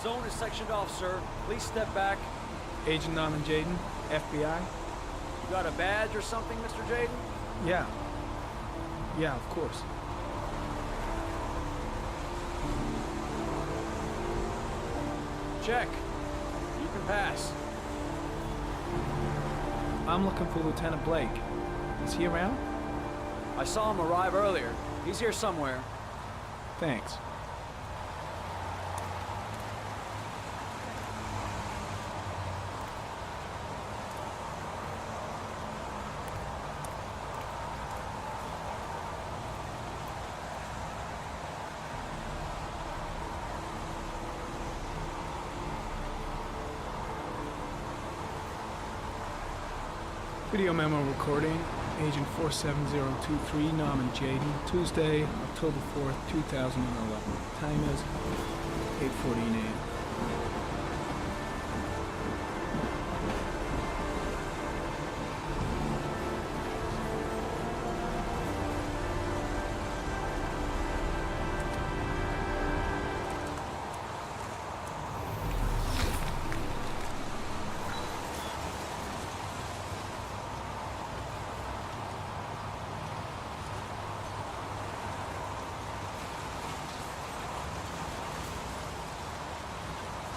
zone is sectioned off, sir. Please step back. Agent Norman Jayden, FBI? You got a badge or something, Mr. Jayden? Yeah. Yeah, of course. Check. You can pass. I'm looking for Lieutenant Blake. Is he around? I saw him arrive earlier. He's here somewhere. Thanks. Video memo recording, Agent 47023, Norman Jayden, Tuesday, October 4th, 2011. Time is 8:14 a.m.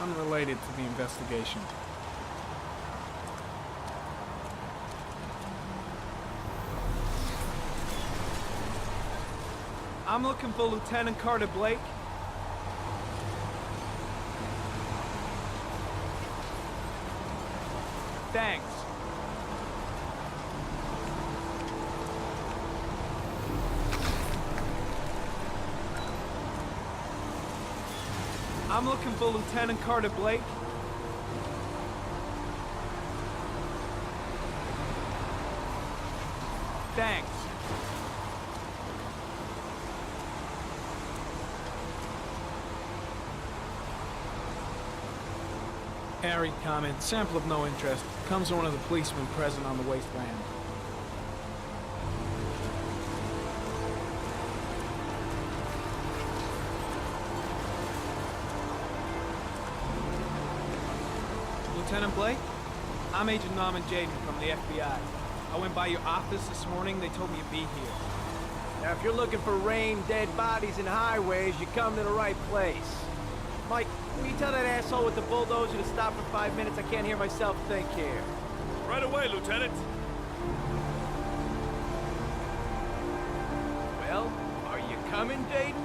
Unrelated to the investigation. I'm looking for Lieutenant Carter Blake. Thanks. I'm looking for Lieutenant Carter Blake. Thanks. Airy comment, sample of no interest. Comes from one of the policemen present on the wasteland. Lieutenant Blake? I'm Agent Norman Jayden from the FBI. I went by your office this morning. They told me you'd be here. Now, if you're looking for rain, dead bodies, and highways, you come to the right place. Mike, will you tell that asshole with the bulldozer to stop for 5 minutes? I can't hear myself think here. Right away, Lieutenant. Well, are you coming, Jayden?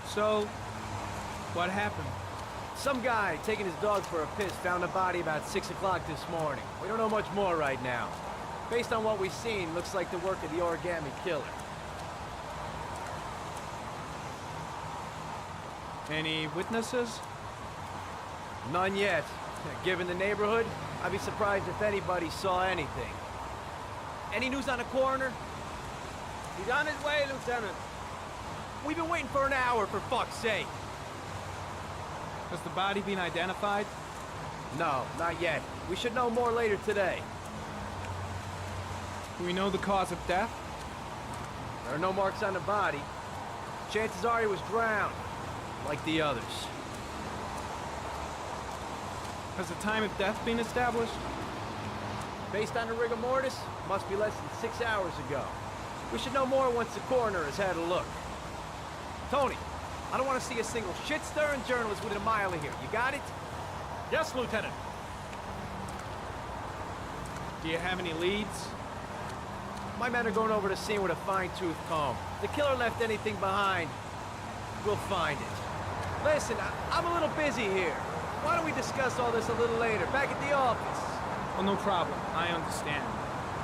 So, what happened? Some guy taking his dog for a piss found a body about 6 o'clock this morning. We don't know much more right now. Based on what we've seen, looks like the work of the Origami Killer. Any witnesses? None yet. Given the neighborhood, I'd be surprised if anybody saw anything. Any news on the coroner? He's on his way, Lieutenant. We've been waiting for an hour, for fuck's sake. Has the body been identified? No, not yet. We should know more later today. Do we know the cause of death? There are no marks on the body. Chances are he was drowned, like the others. Has the time of death been established? Based on the rigor mortis, must be less than 6 hours ago. We should know more once the coroner has had a look. Tony, I don't want to see a single shit-stirring journalist within a mile of here. You got it? Yes, Lieutenant. Do you have any leads? My men are going over the scene with a fine-tooth comb. If the killer left anything behind, we'll find it. Listen, I'm a little busy here. Why don't we discuss all this a little later, back at the office? Well, no problem. I understand.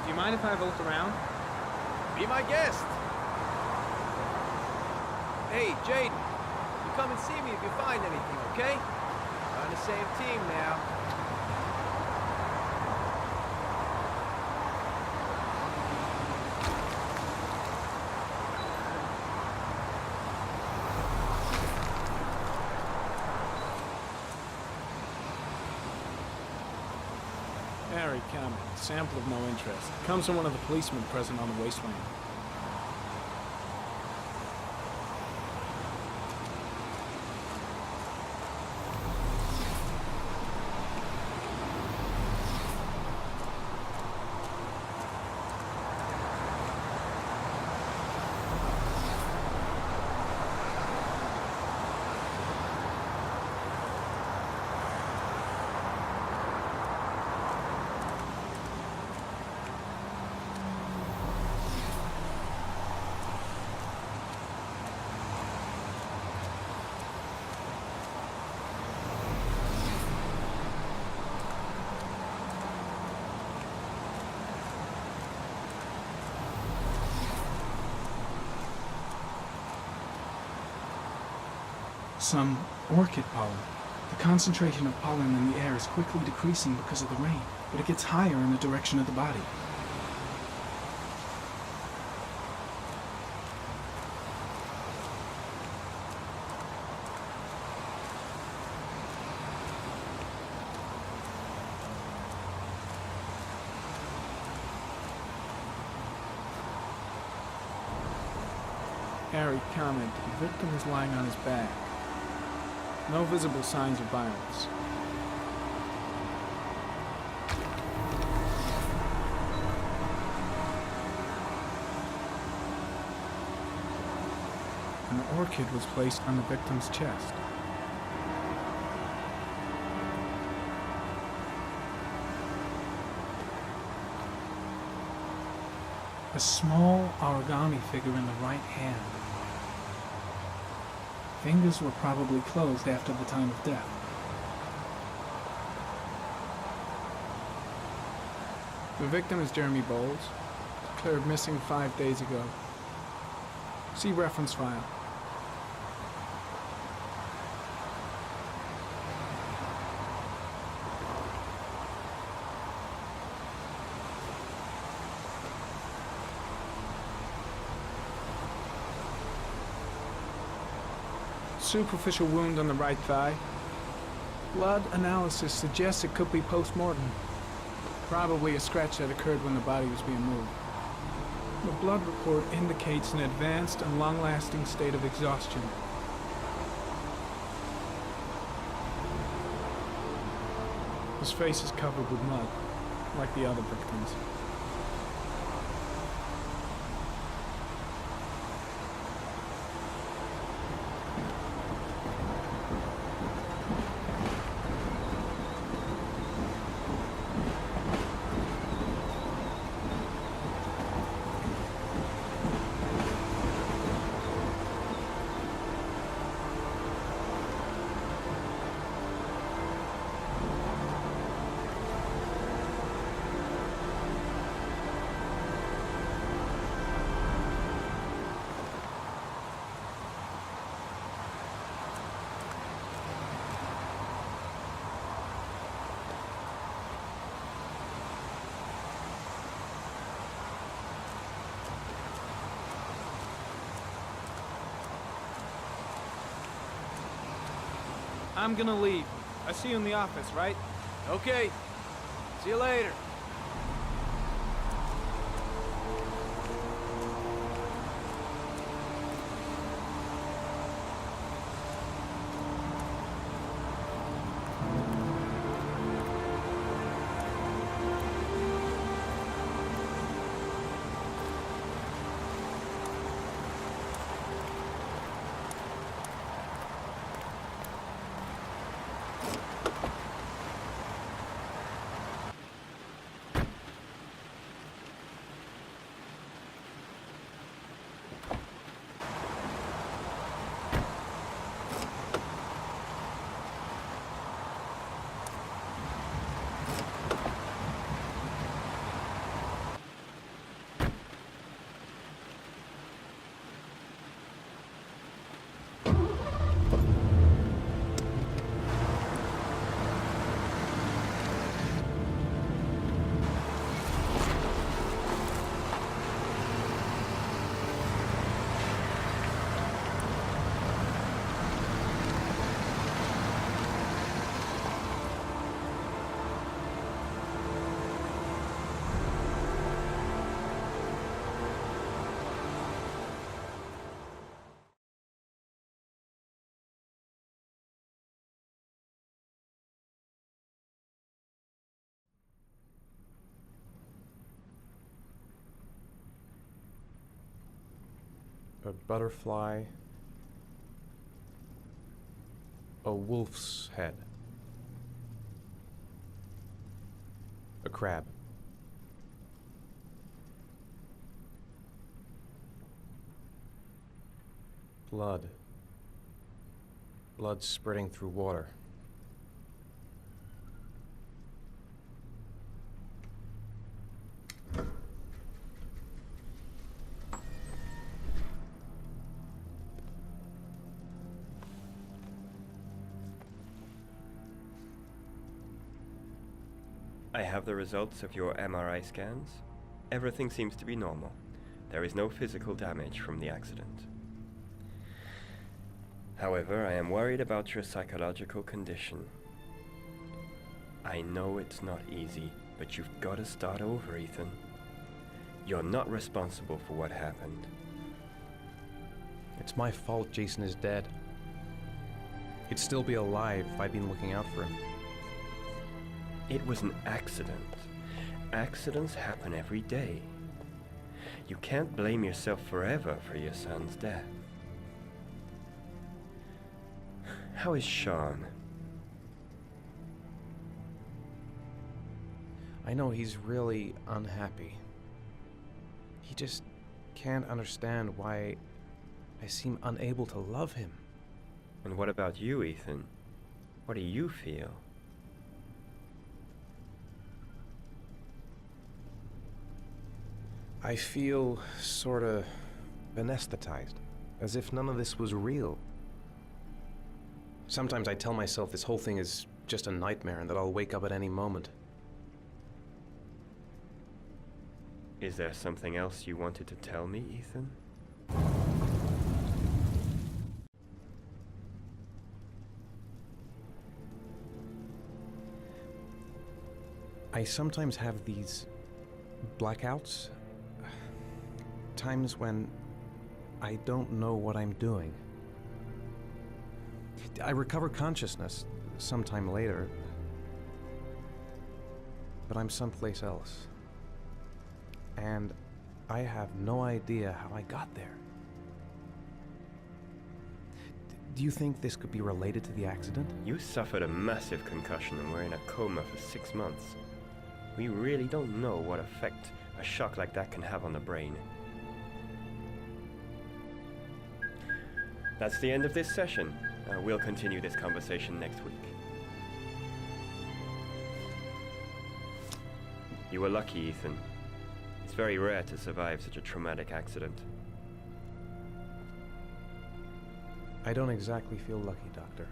Do you mind if I have a look around? Be my guest. Hey, Jayden, you come and see me if you find anything, okay? We're on the same team now. Airy comment, sample of no interest. Comes from one of the policemen present on the wasteland. Some orchid pollen. The concentration of pollen in the air is quickly decreasing because of the rain, but it gets higher in the direction of the body. Harry commented the victim is lying on his back. No visible signs of violence. An orchid was placed on the victim's chest. A small origami figure in the right hand. Fingers were probably closed after the time of death. The victim is Jeremy Bowles, declared missing 5 days ago. See reference file. Superficial wound on the right thigh. Blood analysis suggests it could be post-mortem. Probably a scratch that occurred when the body was being moved. The blood report indicates an advanced and long-lasting state of exhaustion. His face is covered with mud, like the other victims. I'm gonna leave. I see you in the office, right? Okay. See you later. A butterfly, a wolf's head, a crab, blood spreading through water. I have the results of your MRI scans. Everything seems to be normal. There is no physical damage from the accident. However, I am worried about your psychological condition. I know it's not easy, but you've got to start over, Ethan. You're not responsible for what happened. It's my fault Jason is dead. He'd still be alive if I'd been looking out for him. It was an accident. Accidents happen every day. You can't blame yourself forever for your son's death. How is Sean? I know he's really unhappy. He just can't understand why I seem unable to love him. And what about you, Ethan? What do you feel? I feel sorta anesthetized, as if none of this was real. Sometimes I tell myself this whole thing is just a nightmare and that I'll wake up at any moment. Is there something else you wanted to tell me, Ethan? I sometimes have these blackouts. Times when I don't know what I'm doing. I recover consciousness sometime later, but I'm someplace else. And I have no idea how I got there. Do you think this could be related to the accident? You suffered a massive concussion and were in a coma for 6 months. We really don't know what effect a shock like that can have on the brain. That's the end of this session. We'll continue this conversation next week. You were lucky, Ethan. It's very rare to survive such a traumatic accident. I don't exactly feel lucky, Doctor.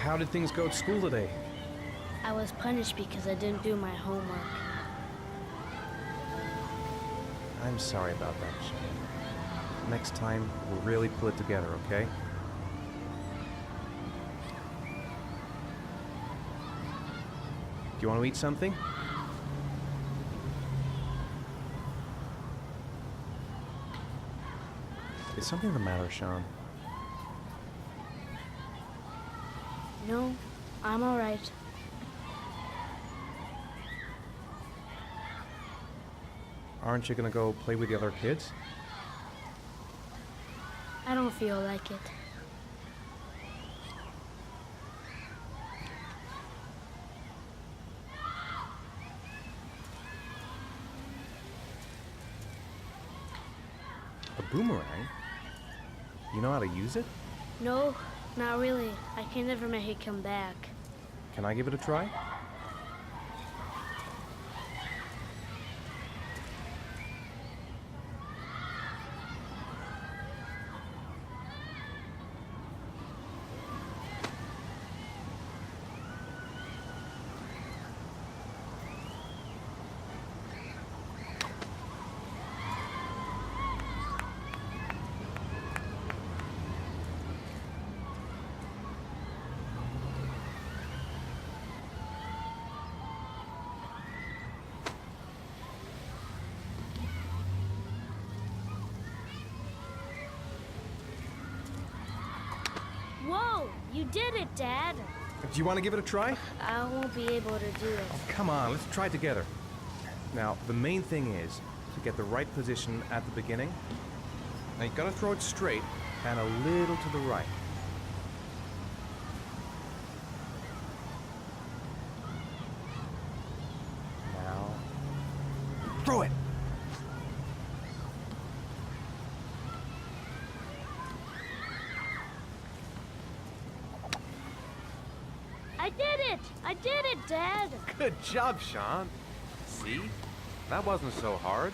How did things go at school today? I was punished because I didn't do my homework. I'm sorry about that, Shane. Next time, we'll really pull it together, okay? Do you want to eat something? Is something the matter, Sean? No, I'm all right. Aren't you gonna go play with the other kids? I don't feel like it. A boomerang? You know how to use it? No, not really. I can never make it come back. Can I give it a try? Whoa! You did it, Dad! Do you want to give it a try? I won't be able to do it. Come on, let's try it together. Now, the main thing is to get the right position at the beginning. Now, you gotta throw it straight and a little to the right. Now, throw it! it! I did it, Dad! Good job, Sean. See? That wasn't so hard.